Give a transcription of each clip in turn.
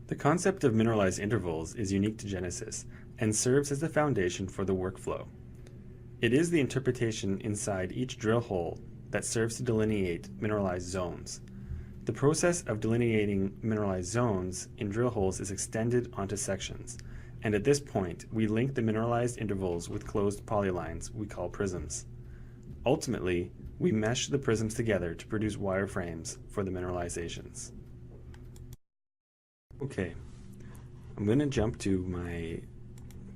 The concept of mineralized intervals is unique to Genesis and serves as the foundation for the workflow. It is the interpretation inside each drill hole that serves to delineate mineralized zones. The process of delineating mineralized zones in drill holes is extended onto sections, and at this point we link the mineralized intervals with closed polylines we call prisms. Ultimately, we mesh the prisms together to produce wireframes for the mineralizations. Okay, I'm going to jump to my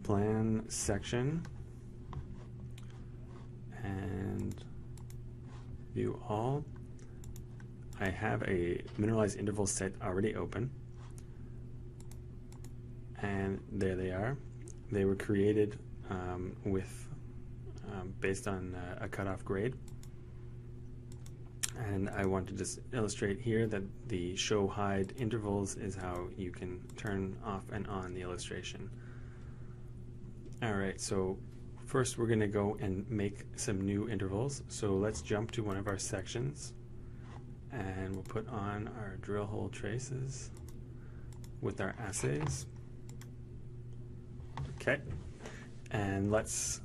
plan section and view all. I have a mineralized interval set already open, and there they are. They were created based on a cutoff grade, and I want to just illustrate here that the show hide intervals is how you can turn off and on the illustration. Alright, so first we're going to go and make some new intervals. So let's jump to one of our sections, and we'll put on our drill hole traces with our assays. Okay, and let's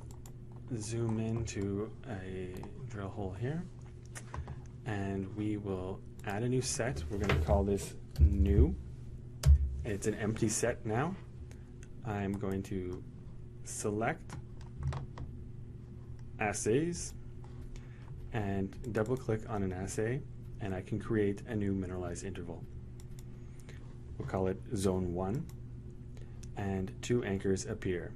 zoom into a drill hole here, and we will add a new set. We're going to call this new. It's an empty set now. I'm going to select assays and double click on an assay, and I can create a new mineralized interval. We'll call it zone 1, and 2 anchors appear.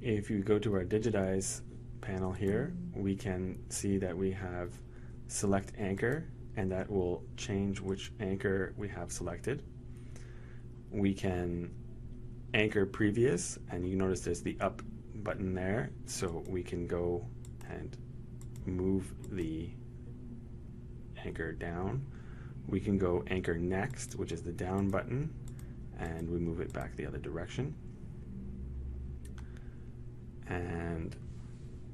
If you go to our digitize panel here, we can see that we have select anchor, and that will change which anchor we have selected. We can anchor previous, and you notice there's the up button there, so we can go and move the anchor down. We can go anchor next, which is the down button, and we move it back the other direction. And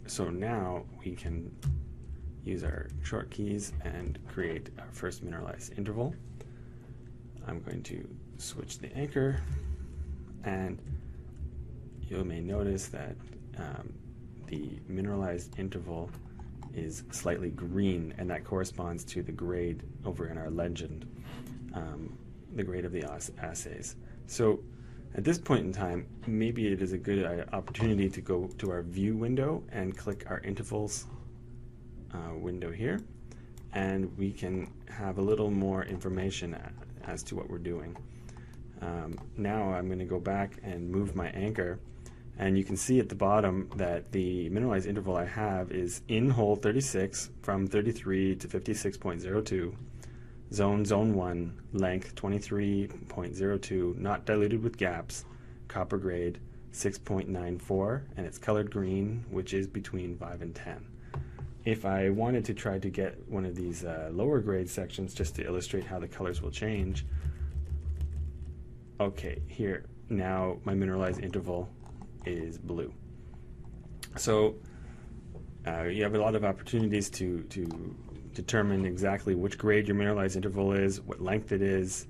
so now we can use our short keys and create our first mineralized interval. I'm going to switch the anchor, and you may notice that the mineralized interval is slightly green, and that corresponds to the grade over in our legend, the grade of the assays. So at this point in time, maybe it is a good opportunity to go to our view window and click our intervals window here, and we can have a little more information as to what we're doing. Now I'm going to go back and move my anchor, and you can see at the bottom that the mineralized interval I have is in hole 36 from 33 to 56.02, zone 1, length 23.02, not diluted with gaps, copper grade 6.94, and it's colored green, which is between 5 and 10. If I wanted to try to get one of these lower grade sections just to illustrate how the colors will change, okay, here, now my mineralized interval is blue. So you have a lot of opportunities to determine exactly which grade your mineralized interval is, what length it is,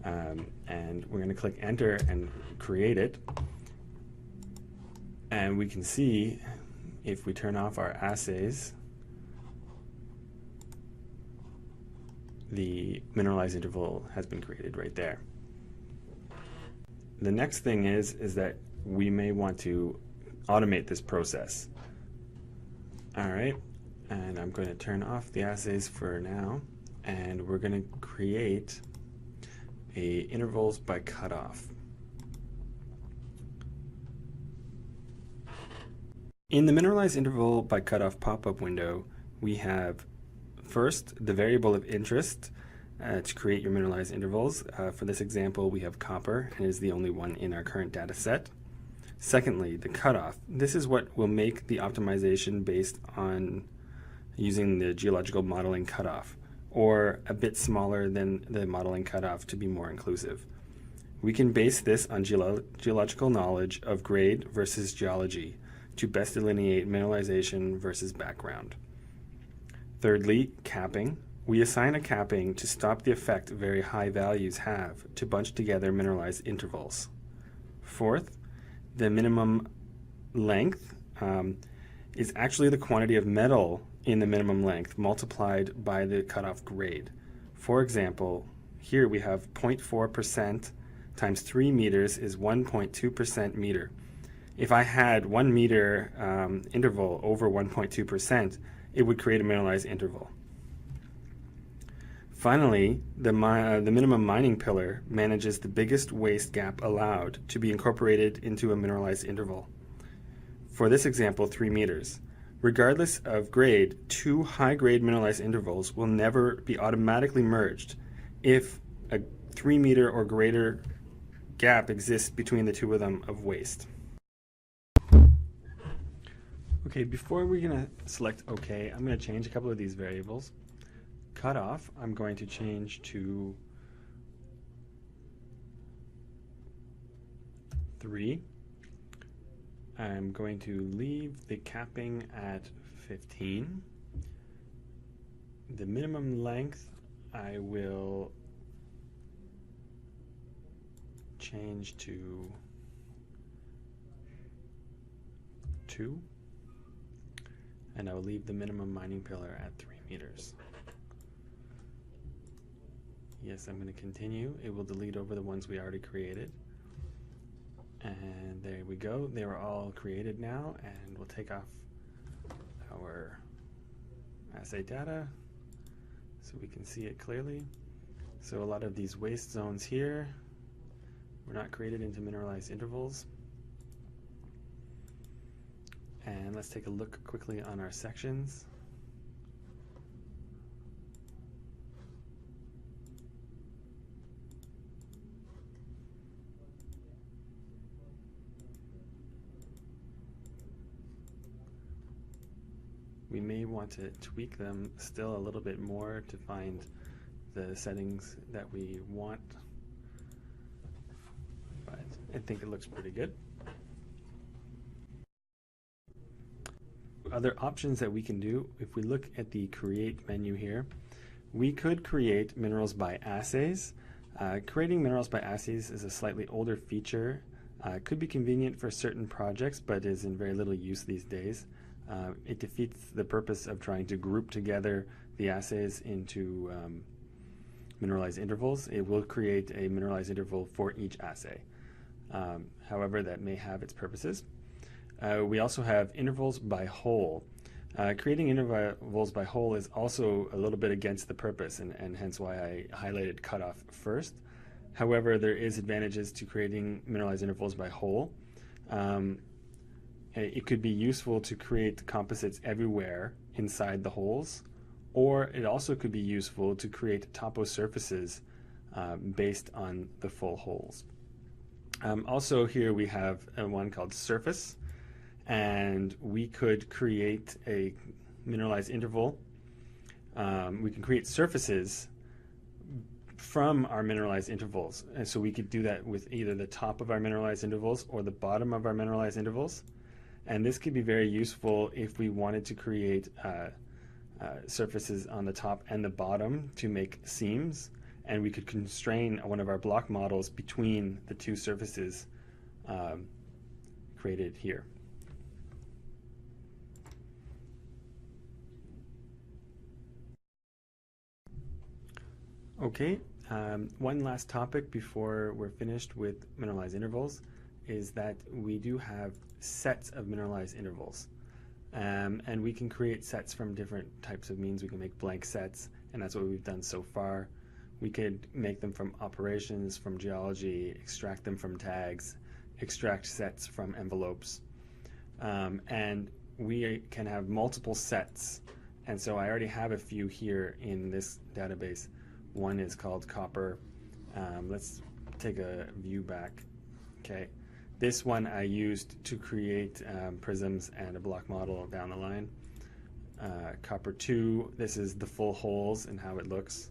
and we're going to click enter and create it. And we can see, if we turn off our assays, the mineralized interval has been created right there. The next thing is that we may want to automate this process. Alright, and I'm going to turn off the assays for now, and we're going to create a intervals by cutoff. In the mineralized interval by cutoff pop-up window, we have first the variable of interest to create your mineralized intervals. For this example, we have copper, and it is the only one in our current data set. Secondly, the cutoff. This is what will make the optimization based on using the geological modeling cutoff, or a bit smaller than the modeling cutoff to be more inclusive. We can base this on geological knowledge of grade versus geology to best delineate mineralization versus background. Thirdly, capping. We assign a capping to stop the effect very high values have to bunch together mineralized intervals. Fourth, the minimum length is actually the quantity of metal in the minimum length multiplied by the cutoff grade. For example, here we have 0.4% times 3 meters is 1.2% meter. If I had 1 meter interval over 1.2%, it would create a mineralized interval. Finally, the minimum mining pillar manages the biggest waste gap allowed to be incorporated into a mineralized interval. For this example, 3 meters. Regardless of grade, two high-grade mineralized intervals will never be automatically merged if a 3 meter or greater gap exists between the two of them of waste. Okay, before we're going to select OK, I'm going to change a couple of these variables. Cutoff, I'm going to change to 3. I'm going to leave the capping at 15. The minimum length, I will change to 2. And I will leave the minimum mining pillar at 3 meters. Yes, I'm going to continue. It will delete over the ones we already created. And there we go. They were all created now, and we'll take off our assay data so we can see it clearly. So a lot of these waste zones here were not created into mineralized intervals. And let's take a look quickly on our sections. We may want to tweak them still a little bit more to find the settings that we want, but I think it looks pretty good. Other options that we can do, if we look at the Create menu here, we could create minerals by assays. Creating minerals by assays is a slightly older feature. It could be convenient for certain projects, but is in very little use these days. It defeats the purpose of trying to group together the assays into mineralized intervals. It will create a mineralized interval for each assay. However, that may have its purposes. We also have intervals by hole. Creating intervals by hole is also a little bit against the purpose, and hence why I highlighted cutoff first. However, there is advantages to creating mineralized intervals by hole. It could be useful to create composites everywhere inside the holes, or it also could be useful to create topo surfaces based on the full holes. Also here we have one called surface, and we could create a mineralized interval. We can create surfaces from our mineralized intervals, and so we could do that with either the top of our mineralized intervals or the bottom of our mineralized intervals. And this could be very useful if we wanted to create surfaces on the top and the bottom to make seams, and we could constrain one of our block models between the two surfaces created here. Okay, one last topic before we're finished with mineralized intervals is that we do have sets of mineralized intervals. And we can create sets from different types of means. We can make blank sets, and that's what we've done so far. We could make them from operations, from geology, extract them from tags, extract sets from envelopes. And we can have multiple sets. And so I already have a few here in this database. One is called copper. Let's take a view back. Okay. This one I used to create prisms and a block model down the line. Copper 2, this is the full holes and how it looks.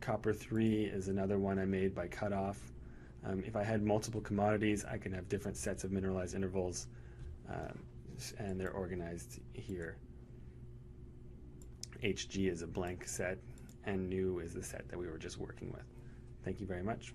Copper 3 is another one I made by cutoff. If I had multiple commodities, I can have different sets of mineralized intervals, and they're organized here. HG is a blank set, and new is the set that we were just working with. Thank you very much.